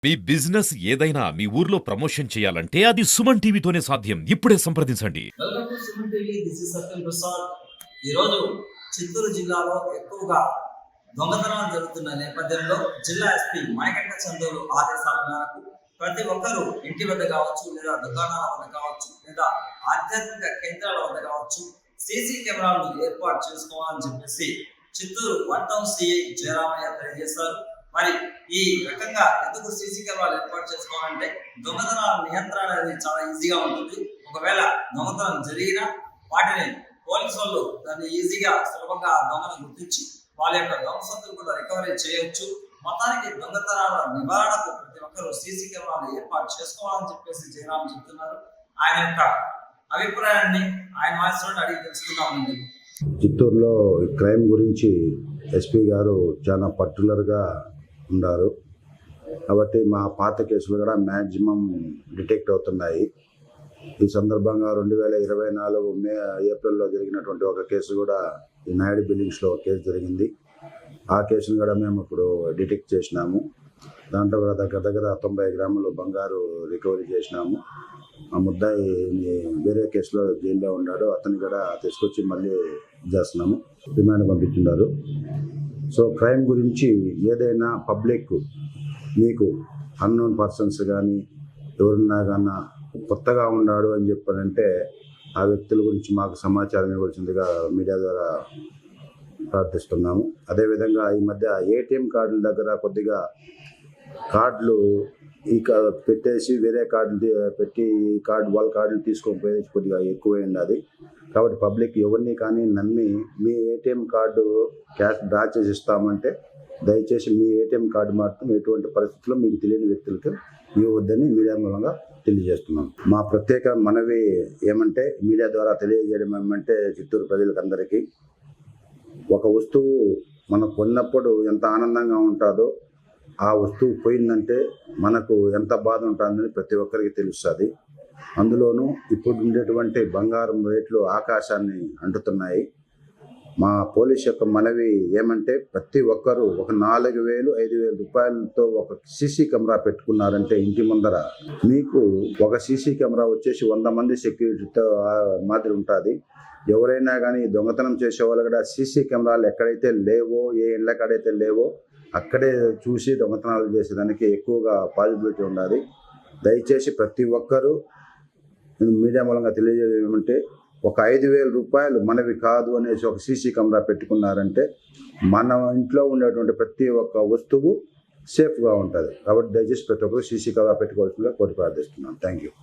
మీ business ఏదైనా మీ ఊర్లో promotion చేయాలంటే అది సుమన్ టీవీతోనే సాధ్యం. ఇప్పుడే సంప్రదించండి. Welcome to Suman TV. This is Satyam Prasad. ఈరోజు చిత్తూరు జిల్లాలో ఎక్కువగా దొంగతనాలు జరుగుతున్న నేపథ్యంలో జిల్లా ఎస్పీ మణికంఠ చందోలు ఆదేశాల మేరకు ప్రతి ఒక్కరూ ఇంటి వద్ద కావచ్చు, లేదా దుకాణాల వద్ద కావచ్చు, లేదా ఆధ్యాత్మిక కేంద్రాల వద్ద కావచ్చు సీసీ కెమెరాలను ఏర్పాటు చేసుకోవాలని చెప్పేసి చిత్తూరు 1 టౌన్ సిఐ జయరామయ్య తెలియజేశారు. మరి ఈ రకంగా ఎందుకు సీసీ కెమెరాలు ఏర్పాటు చేసుకోవాలంటే దొంగతనాల నియంత్రణ అనేది చాలా ఈజీగా ఉంటుంది. ఒకవేళ దొంగతనం జరిగినా వాటిని పోలీసు వాళ్ళు దాన్ని ఈజీగా సులభంగా దొంగను గుర్తించి వాళ్ళ యొక్క దొంగ సొత్తులు కూడా రికవరీ చేయొచ్చు. మొత్తానికి దొంగతనాల నివారణకు ప్రతి ఒక్కరూ సీసీ కెమెరాలు ఏర్పాటు చేసుకోవాలని చెప్పేసి జయరామ్ చెప్తున్నారు. ఆయన యొక్క అభిప్రాయాన్ని ఆయన వాయిస్లో అడిగి తెలుసుకుందామండి. చిత్తూరులో క్రైమ్ గురించి ఎస్పీ గారు చాలా పర్టికులర్గా ఉన్నారు. కాబట్టి మా పాత కేసులు కూడా మ్యాక్సిమం డిటెక్ట్ అవుతున్నాయి. ఈ సందర్భంగా 2024 ఏప్రిల్లో జరిగినటువంటి ఒక కేసు కూడా ఈ నాయుడు బిల్డింగ్స్లో కేసు జరిగింది. ఆ కేసును కూడా మేము ఇప్పుడు డిటెక్ట్ చేసినాము. దాంట్లో కూడా దగ్గర 90 గ్రాములు బంగారు రికవరీ చేసినాము. ఆ ముద్దాయి వేరే కేసులో జైల్లో ఉన్నాడు, అతను కూడా తీసుకొచ్చి మళ్ళీ చేస్తున్నాము, రిమాండ్ పంపించున్నారు. సో క్రైమ్ గురించి ఏదైనా పబ్లిక్ మీకు అన్నోన్ పర్సన్స్ కానీ ఎవరున్నా కానీ కొత్తగా ఉన్నాడు అని చెప్పారంటే ఆ వ్యక్తుల గురించి మాకు సమాచారం ఇవ్వాల్సిందిగా మీడియా ద్వారా ప్రార్థిస్తున్నాము. అదేవిధంగా ఈ మధ్య ఏటీఎం కార్డుల దగ్గర కొద్దిగా కార్డులు పెట్టేసి వేరే కార్డులు పెట్టి వాళ్ళ కార్డులు తీసుకోకపోయేది కొద్దిగా ఎక్కువైంది అది. కాబట్టి పబ్లిక్ ఎవరిని కానీ నమ్మి మీ ఏటీఎం కార్డు క్యాష్ డ్రా చేసి ఇస్తామంటే దయచేసి మీ ఏటీఎం కార్డు మాత్రం ఎటువంటి పరిస్థితుల్లో మీకు తెలియని వ్యక్తులకు ఇవ్వద్దని మీడియా మూలంగా తెలియజేస్తున్నాం. మా ప్రత్యేక మనవి ఏమంటే మీడియా ద్వారా తెలియజేయడం ఏమంటే చిత్తూరు ప్రజలకందరికీ ఒక వస్తువు మనకు కొన్నప్పుడు ఎంత ఆనందంగా ఉంటుందో ఆ వస్తువు పోయిందంటే మనకు ఎంత బాధ ఉంటుందని ప్రతి ఒక్కరికి తెలుస్తుంది. అందులోనూ ఇప్పుడు ఉండేటువంటి బంగారం రేట్లు ఆకాశాన్ని అంటుతున్నాయి. మా పోలీస్ యొక్క మనవి ఏమంటే ప్రతి ఒక్కరూ ఒక 4,000-5,000 రూపాయలతో ఒక సీసీ కెమెరా పెట్టుకున్నారంటే ఇంటి ముందర మీకు ఒక సీసీ కెమెరా వచ్చేసి 100 మంది సెక్యూరిటీతో మాదిరి ఉంటుంది. ఎవరైనా కానీ దొంగతనం చేసే వాళ్ళు కూడా సీసీ కెమెరాలు ఎక్కడైతే లేవో, ఏ ఇళ్ళకాడైతే లేవో అక్కడే చూసి దొంగతనాలు చేసేదానికి ఎక్కువగా పాజిబిలిటీ ఉండాలి. దయచేసి ప్రతి ఒక్కరూ మీడియా మూలంగా తెలియజేయమంటే ఒక 5,000 రూపాయలు మనవి కాదు అనేసి ఒక సీసీ కెమెరా పెట్టుకున్నారంటే మన ఇంట్లో ఉండేటువంటి ప్రతి ఒక్క వస్తువు సేఫ్గా ఉంటుంది. కాబట్టి దయచేసి ప్రతి ఒక్కరు సీసీ కెమెరా పెట్టుకోవాల్సిందిగా కోరి ప్రార్థిస్తున్నాను. Thank you.